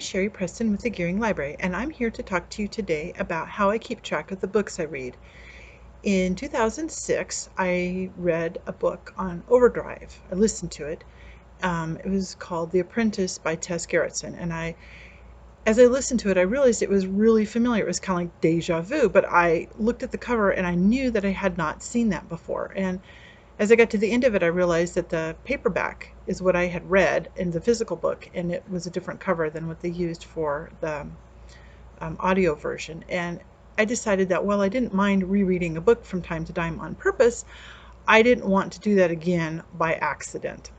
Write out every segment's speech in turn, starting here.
Sherry Preston with the Gering Library, and I'm here to talk to you today about how I keep track of the books I read. In 2006, I read a book on Overdrive. I listened to it. It was called The Apprentice by Tess Gerritsen, and as I listened to it, I realized it was really familiar. It was kind of like deja vu, but I looked at the cover and I knew that I had not seen that before. And as I got to the end of it, I realized that the paperback is what I had read in the physical book, and it was a different cover than what they used for the audio version. And I decided that while I didn't mind rereading a book from time to time on purpose, I didn't want to do that again by accident,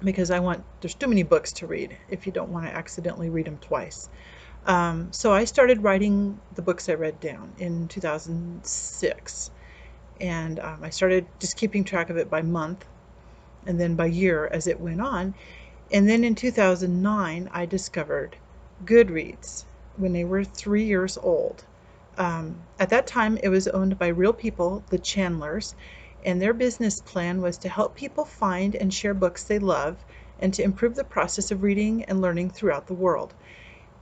because there's too many books to read if you don't want to accidentally read them twice. So I started writing the books I read down in 2006. And I started just keeping track of it by month and then by year as it went on. And then in 2009, I discovered Goodreads when they were 3 years old. At that time, it was owned by real people, the Chandlers, and their business plan was to help people find and share books they love and to improve the process of reading and learning throughout the world.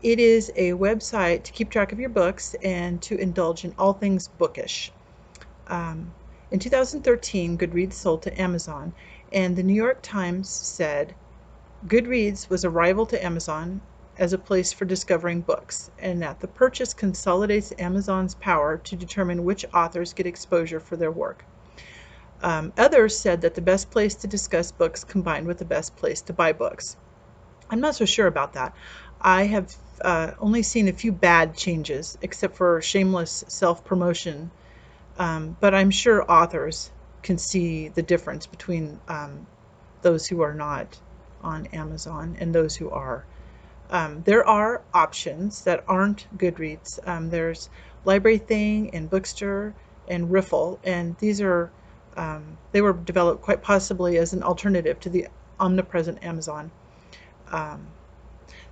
It is a website to keep track of your books and to indulge in all things bookish. In 2013, Goodreads sold to Amazon, and the New York Times said Goodreads was a rival to Amazon as a place for discovering books, and that the purchase consolidates Amazon's power to determine which authors get exposure for their work. Others said that the best place to discuss books combined with the best place to buy books. I'm not so sure about that. I have only seen a few bad changes, except for shameless self-promotion. But I'm sure authors can see the difference between those who are not on Amazon and those who are. There are options that aren't Goodreads. There's Library Thing and Bookster and Riffle, and these are they were developed quite possibly as an alternative to the omnipresent Amazon.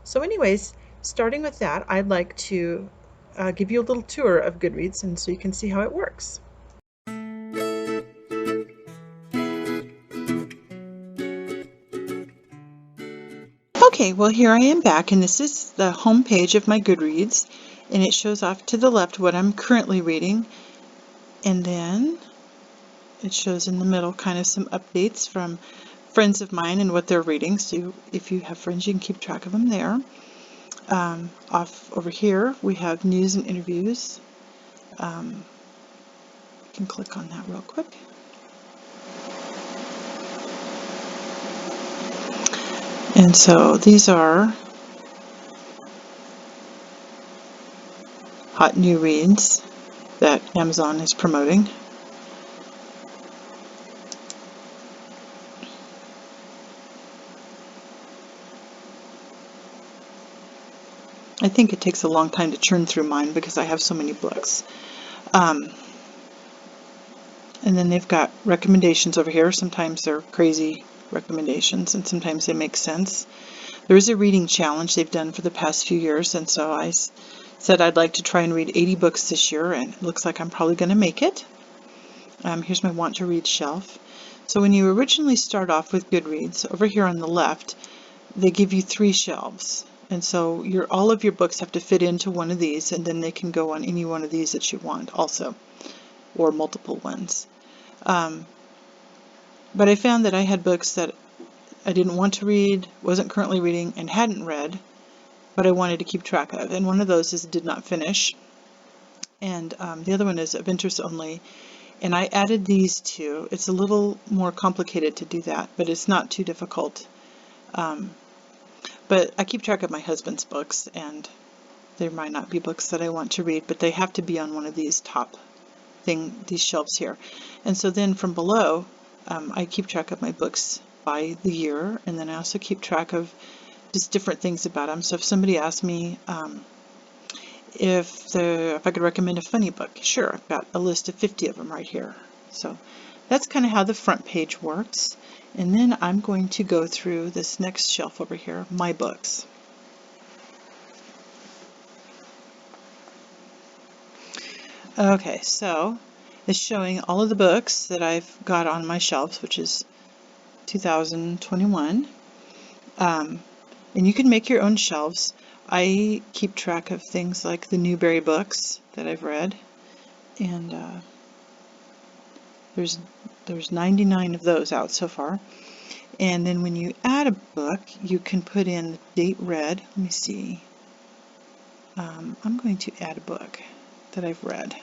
So anyways, starting with that, I'd like to give you a little tour of Goodreads, and so you can see how it works. Okay, well here I am back, and this is the home page of my Goodreads, and it shows off to the left what I'm currently reading, and then it shows in the middle kind of some updates from friends of mine and what they're reading, so if you have friends you can keep track of them there. Off over here we have news and interviews. You can click on that real quick. And so these are hot new reads that Amazon is promoting. I think it takes a long time to churn through mine because I have so many books. And then they've got recommendations over here. Sometimes they're crazy recommendations and sometimes they make sense. There is a reading challenge they've done for the past few years, and so I said I'd like to try and read 80 books this year, and it looks like I'm probably going to make it. Here's my want to read shelf. So when you originally start off with Goodreads, over here on the left, they give you 3 shelves. And so all of your books have to fit into one of these, and then they can go on any one of these that you want also, or multiple ones. But I found that I had books that I didn't want to read, wasn't currently reading, and hadn't read, but I wanted to keep track of. And one of those is Did Not Finish, and the other one is Of Interest Only. And I added these two. It's a little more complicated to do that, but it's not too difficult. But I keep track of my husband's books, and there might not be books that I want to read, but they have to be on one of these these shelves here. And so then from below, I keep track of my books by the year, and then I also keep track of just different things about them. So if somebody asks me if I could recommend a funny book, sure, I've got a list of 50 of them right here. So that's kind of how the front page works. And then I'm going to go through this next shelf over here, My Books. Okay, so it's showing all of the books that I've got on my shelves, which is 2021. And you can make your own shelves. I keep track of things like the Newbery books that I've read, and there's 99 of those out so far. And then when you add a book, you can put in the date read. Let me see. I'm going to add a book that I've read.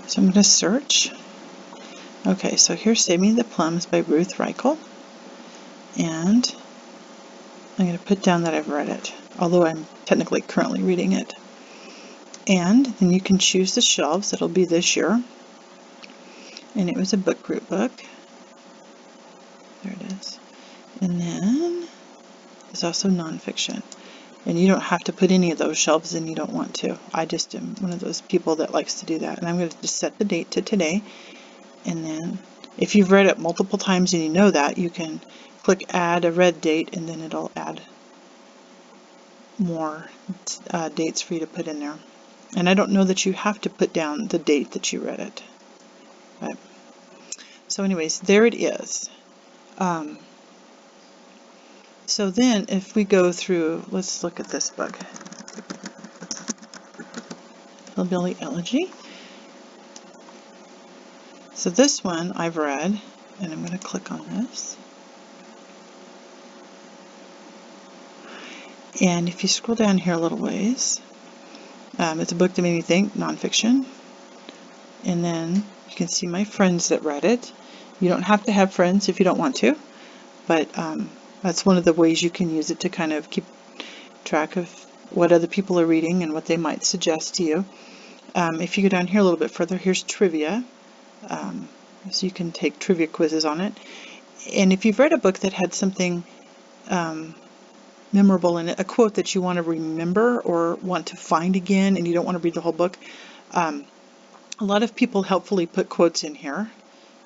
So I'm going to search. Okay, so here's Save Me the Plums by Ruth Reichel. And I'm going to put down that I've read it, although I'm technically currently reading it. And then you can choose the shelves. It'll be this year. And it was a book group book. There it is. And then there's also nonfiction. And you don't have to put any of those shelves in you don't want to. I just am one of those people that likes to do that. And I'm going to just set the date to today. And then if you've read it multiple times and you know that, you can click add a read date, and then it'll add more dates for you to put in there. And I don't know that you have to put down the date that you read it. But, so anyways, there it is. So then if we go through, let's look at this book. Hillbilly Elegy. So this one I've read, and I'm going to click on this. And if you scroll down here a little ways, it's a book that made me think, nonfiction. And then you can see my friends that read it. You don't have to have friends if you don't want to, but that's one of the ways you can use it to kind of keep track of what other people are reading and what they might suggest to you. If you go down here a little bit further, here's trivia. So you can take trivia quizzes on it. And if you've read a book that had something memorable in it, a quote that you want to remember or want to find again, and you don't want to read the whole book, a lot of people helpfully put quotes in here.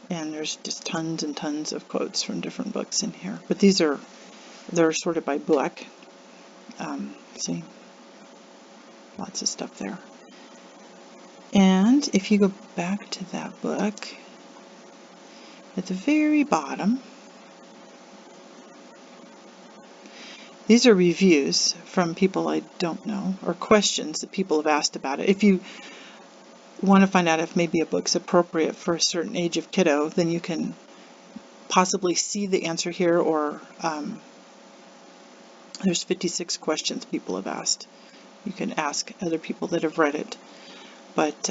And there's just tons and tons of quotes from different books in here. But they're sorted by book. See, lots of stuff there. And if you go back to that book, at the very bottom, these are reviews from people I don't know, or questions that people have asked about it. If you want to find out if maybe a book's appropriate for a certain age of kiddo, then you can possibly see the answer here, or there's 56 questions people have asked. You can ask other people that have read it. But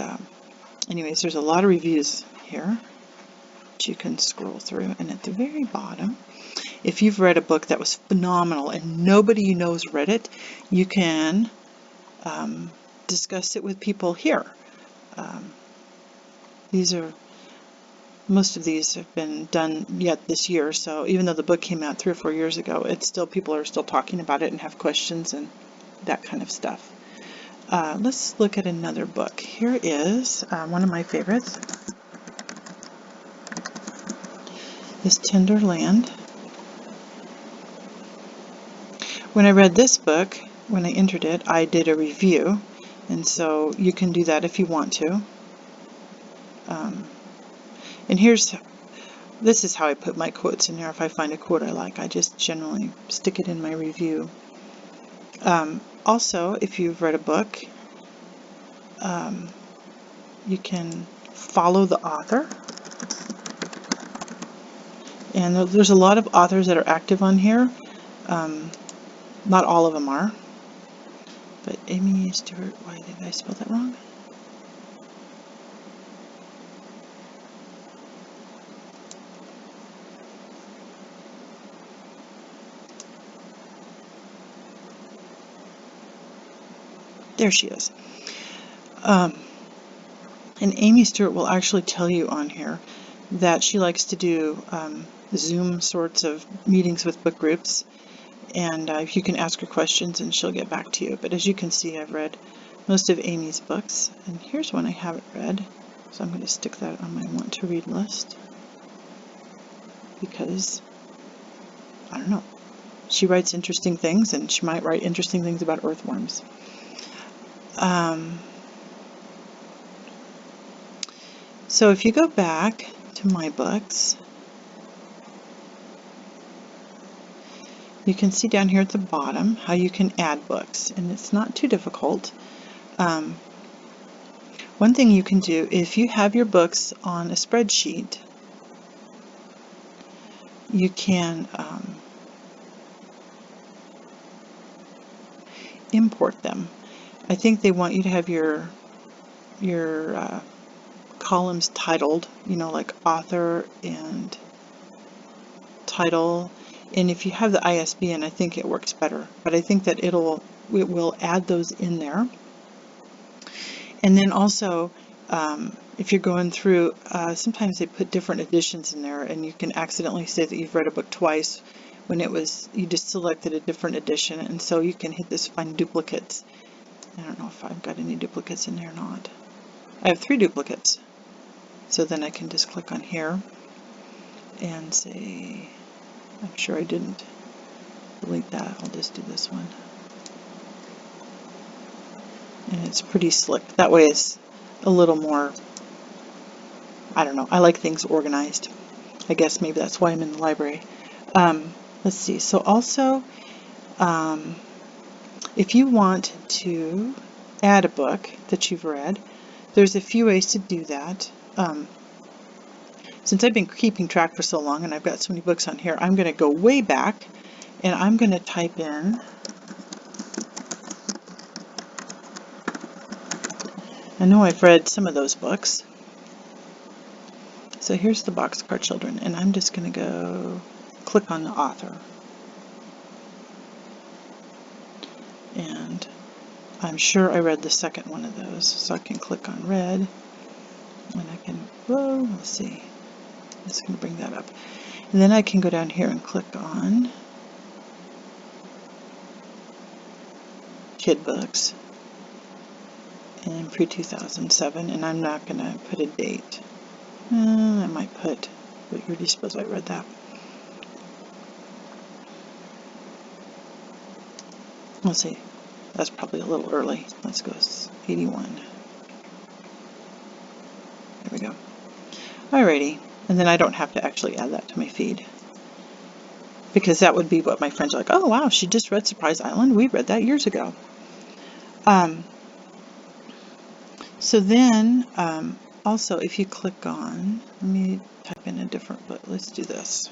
anyways, there's a lot of reviews here that you can scroll through. And at the very bottom, if you've read a book that was phenomenal and nobody you know has read it, you can discuss it with people here. Most of these have been done yet this year, so even though the book came out 3 or 4 years ago, people are still talking about it and have questions and that kind of stuff. Let's look at another book. Here is one of my favorites. Is Tender Land. When I read this book, when I entered it, I did a review, and so you can do that if you want to. And this is how I put my quotes in here. If I find a quote I like, I just generally stick it in my review. Also, if you've read a book, you can follow the author. And there's a lot of authors that are active on here. Not all of them are. But Amy Stewart, why did I spell that wrong? There she is. And Amy Stewart will actually tell you on here that she likes to do Zoom sorts of meetings with book groups, and you can ask her questions and she'll get back to you. But as you can see, I've read most of Amy's books, and here's one I haven't read, so I'm going to stick that on my want to read list because, I don't know, she writes interesting things, and she might write interesting things about earthworms. So if you go back to my books, you can see down here at the bottom how you can add books, and it's not too difficult. One thing you can do, if you have your books on a spreadsheet, you can import them. I think they want you to have your columns titled, like author and title. And if you have the ISBN, I think it works better. But I think that it will add those in there. And then also, if you're going through, sometimes they put different editions in there, and you can accidentally say that you've read a book twice when you just selected a different edition. And so you can hit this find duplicates. I don't know if I've got any duplicates in there or not. I have 3 duplicates. So then I can just click on here and say, I'm sure I didn't delete that. I'll just do this one. And it's pretty slick. That way it's a little more, I don't know, I like things organized. I guess maybe that's why I'm in the library. Let's see. So also, if you want to add a book that you've read, there's a few ways to do that. Since I've been keeping track for so long and I've got so many books on here, I'm going to go way back and I'm going to type in, I know I've read some of those books. So here's the Boxcar Children, and I'm just going to go click on the author. And I'm sure I read the second one of those, so I can click on read, and I can, whoa, let's see, I'm just going to bring that up. And then I can go down here and click on kid books and pre-2007, and I'm not going to put a date. I might put, but you already suppose I read that. Let's see, that's probably a little early. Let's go 81. There we go. Alrighty, and then I don't have to actually add that to my feed, because that would be what my friends are like, oh wow, she just read Surprise Island. We read that years ago. So then, also if you click on, let me type in a different book. Let's do this.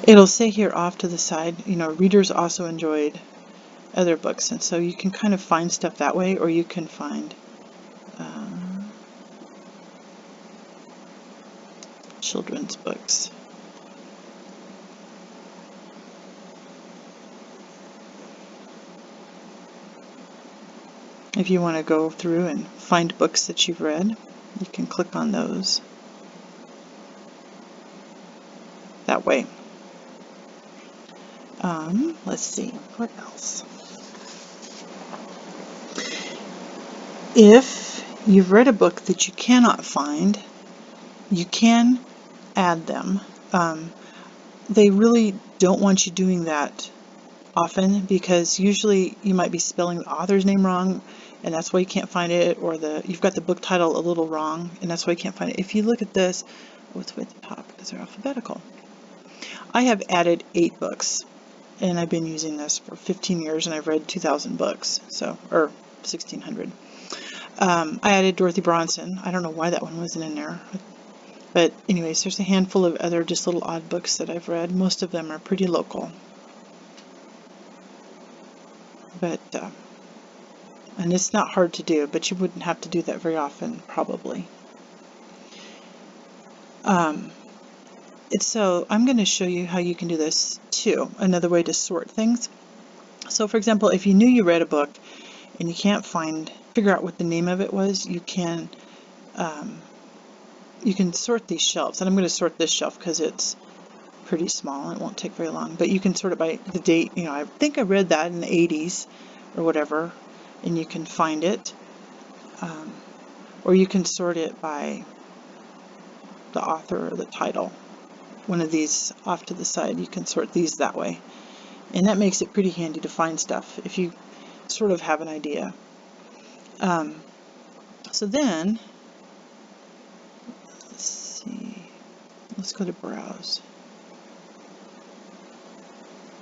It'll say here off to the side, readers also enjoyed other books, and so you can kind of find stuff that way, or you can find children's books. If you want to go through and find books that you've read, you can click on those that way. Let's see, what else? If you've read a book that you cannot find, you can add them. They really don't want you doing that often, because usually you might be spelling the author's name wrong, and that's why you can't find it, or you've got the book title a little wrong, and that's why you can't find it. If you look at this, it's way at the top because they're alphabetical. I have added 8 books, and I've been using this for 15 years, and I've read 2,000 books, or 1,600. I added Dorothy Bronson. I don't know why that one wasn't in there. But anyways, there's a handful of other just little odd books that I've read. Most of them are pretty local. But, and it's not hard to do, but you wouldn't have to do that very often, probably. So I'm going to show you how you can do this too, another way to sort things. So for example, if you knew you read a book and you can't figure out what the name of it was, you can sort these shelves. And I'm going to sort this shelf because it's pretty small and it won't take very long. But you can sort it by the date. I think I read that in the 80s or whatever, and you can find it. Or you can sort it by the author or the title. one of these off to the side. You can sort these that way. And that makes it pretty handy to find stuff if you sort of have an idea. So then, let's see, let's go to Browse.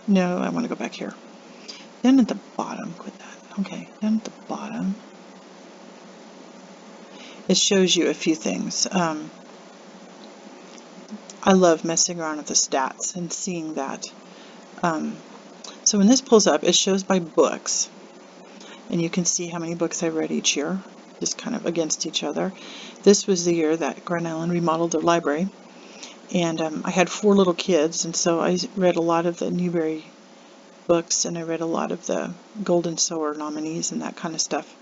No, I want to go back here. Then at the bottom, quit that. Okay, then at the bottom, it shows you a few things. I love messing around with the stats and seeing that. So when this pulls up, it shows by books. And you can see how many books I read each year, just kind of against each other. This was the year that Grand Island remodeled their library. And I had 4 little kids, and so I read a lot of the Newbery books, and I read a lot of the Golden Sower nominees and that kind of stuff,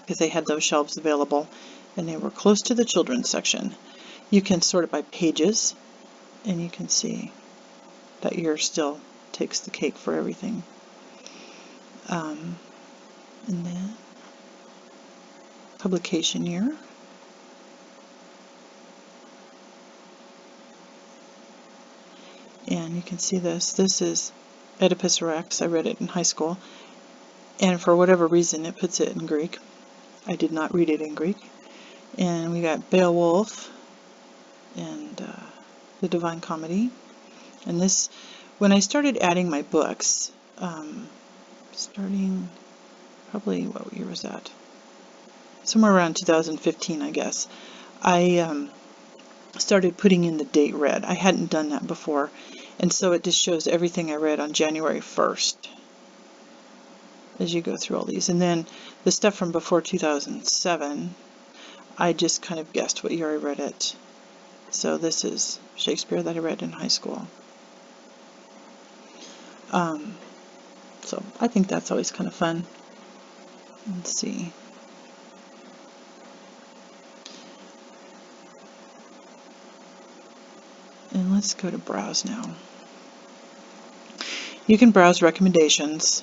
because they had those shelves available, and they were close to the children's section. You can sort it by pages, and you can see that year still takes the cake for everything. And then publication year. And you can see this. This is Oedipus Rex. I read it in high school. And for whatever reason, it puts it in Greek. I did not read it in Greek. And we got Beowulf and the Divine Comedy. And this, when I started adding my books, starting probably, what year was that? Somewhere around 2015, I guess. I started putting in the date read. I hadn't done that before. And so it just shows everything I read on January 1st as you go through all these. And then the stuff from before 2007, I just kind of guessed what year I read it. So this is Shakespeare that I read in high school. So I think that's always kind of fun. Let's see. And let's go to Browse now. You can browse recommendations.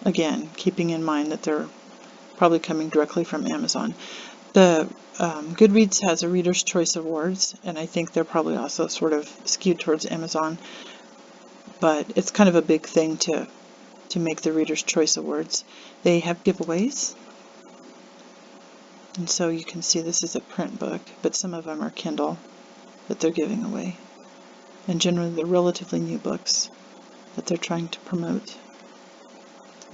Again, keeping in mind that they're probably coming directly from Amazon. The Goodreads has a Reader's Choice Awards, and I think they're probably also sort of skewed towards Amazon. But it's kind of a big thing to make the Reader's Choice Awards. They have giveaways. And so you can see this is a print book, but some of them are Kindle that they're giving away. And generally they're relatively new books that they're trying to promote,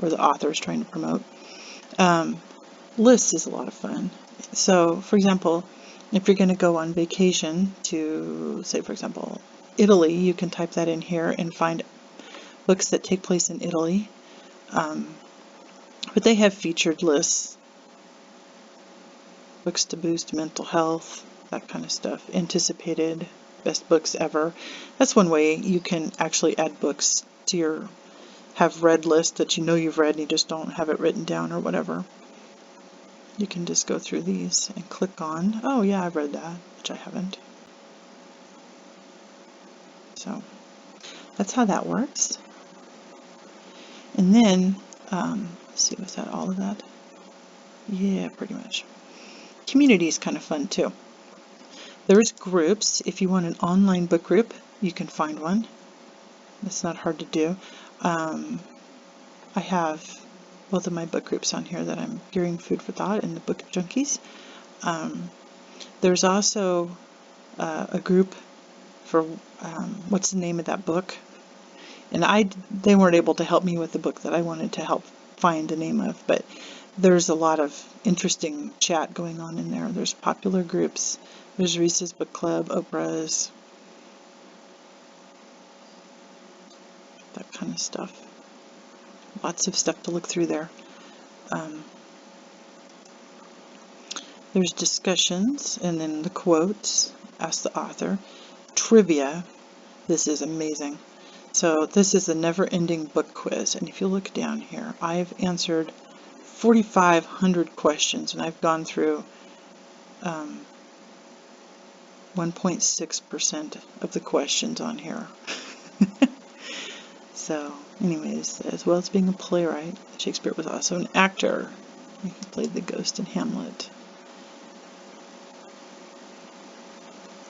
or the author is trying to promote. Lists is a lot of fun. So, for example, if you're going to go on vacation to, say, for example, Italy, you can type that in here and find books that take place in Italy. But they have featured lists, books to boost mental health, that kind of stuff, anticipated best books ever. That's one way you can actually add books to your have read list that you know you've read and you just don't have it written down or whatever. You can just go through these and click on, oh yeah, I've read that, which I haven't. So that's how that works. And then, let's see, was that all of that? Yeah, pretty much. Community is kind of fun too. There's groups. If you want an online book group, you can find one. It's not hard to do. I have both of my book groups on here that I'm Gering Food for Thought and the Book Junkies. There's also a group for what's the name of that book, and they weren't able to help me with the book that I wanted to help find the name of, but there's a lot of interesting chat going on in there. There's popular groups. There's Reese's Book Club, Oprah's, that kind of stuff. Lots of stuff to look through there. There's discussions, and then the quotes, ask the author, trivia. This is amazing. So this is a never-ending book quiz, and if you look down here, I've answered 4,500 questions, and I've gone through 1.6% of the questions on here. So, anyways, as well as being a playwright, Shakespeare was also an actor. He played the ghost in Hamlet.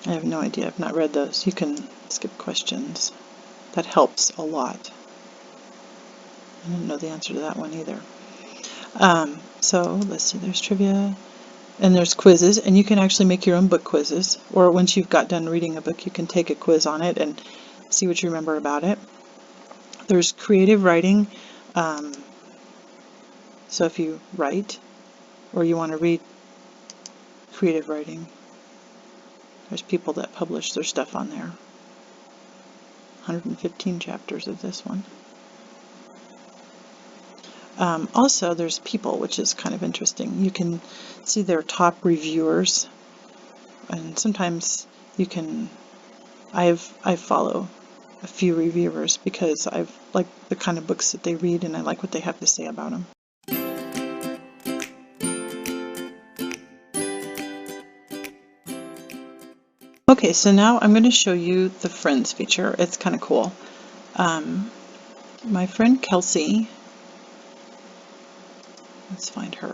I have no idea. I've not read those. You can skip questions. That helps a lot. I didn't know the answer to that one either. So let's see, there's trivia and there's quizzes, and you can actually make your own book quizzes, or once you've got done reading a book, you can take a quiz on it and see what you remember about it. There's creative writing. So if you write or you want to read creative writing, there's people that publish their stuff on there. 115 chapters of this one. Also, there's people, which is kind of interesting. You can see their top reviewers, and sometimes you can. I follow a few reviewers because I like the kind of books that they read, and I like what they have to say about them. Okay, so now I'm going to show you the Friends feature. It's kind of cool. My friend Kelsey. Let's find her.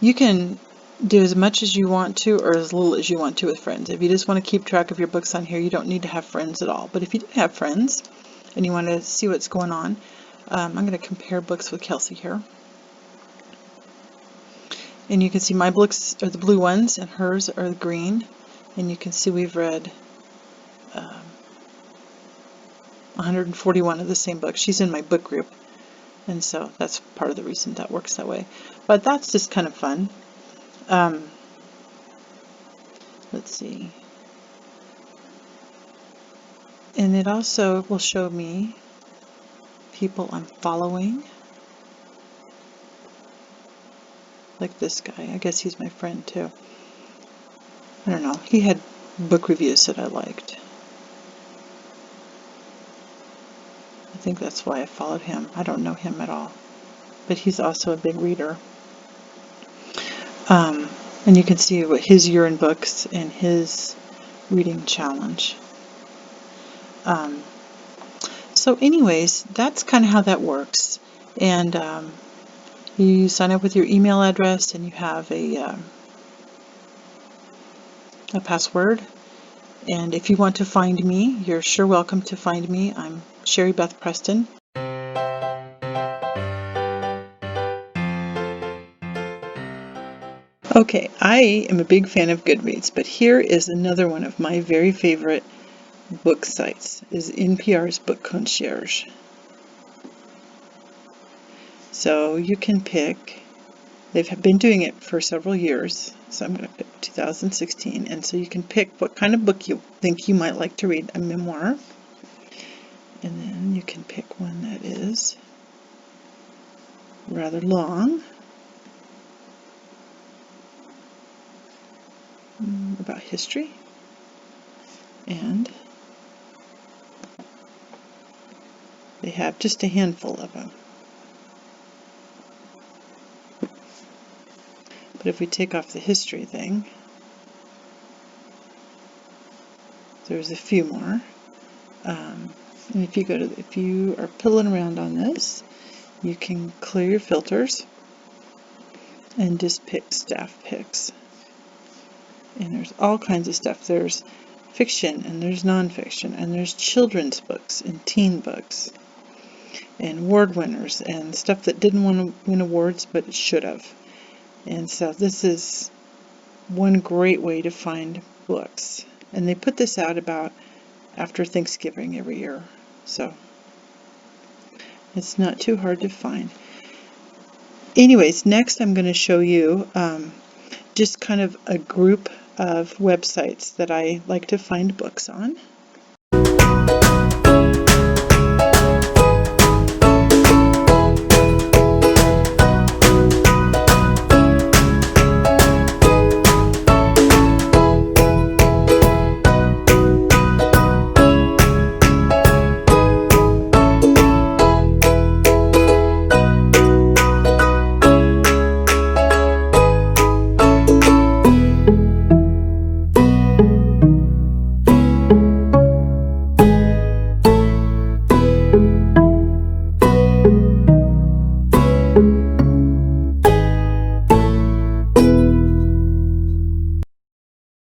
You can do as much as you want to or as little as you want to with friends. If you just want to keep track of your books on here, you don't need to have friends at all. But if you do have friends and you want to see what's going on, I'm going to compare books with Kelsey here. And you can see my books are the blue ones and hers are the green. And you can see we've read 141 of the same book. She's in my book group. And so that's part of the reason that works that way. But that's just kind of fun. Let's see. And it also will show me people I'm following. Like this guy. I guess he's my friend too. I don't know. He had book reviews that I liked. I think that's why I followed him. I don't know him at all. But he's also a big reader. And you can see what his year in books and his reading challenge. So anyways, that's kind of how that works. And you sign up with your email address and you have a password. And if you want to find me, you're sure welcome to find me. I'm Sherry Beth Preston. Okay, I am a big fan of Goodreads, but here is another one of my very favorite book sites, is NPR's Book Concierge. So you can pick, they've been doing it for several years, so I'm going to pick 2016, and so you can pick what kind of book you think you might like to read, a memoir, and then you can pick one that is rather long, about history, and they have just a handful of them. But if we take off the history thing, there's a few more. And if you are piddling around on this, you can clear your filters and just pick staff picks. And there's all kinds of stuff. There's fiction and there's nonfiction and there's children's books and teen books and award winners and stuff that didn't want to win awards but it should have. And so this is one great way to find books. And they put this out about after Thanksgiving every year. So it's not too hard to find. Anyways, next I'm going to show you just kind of a group of websites that I like to find books on.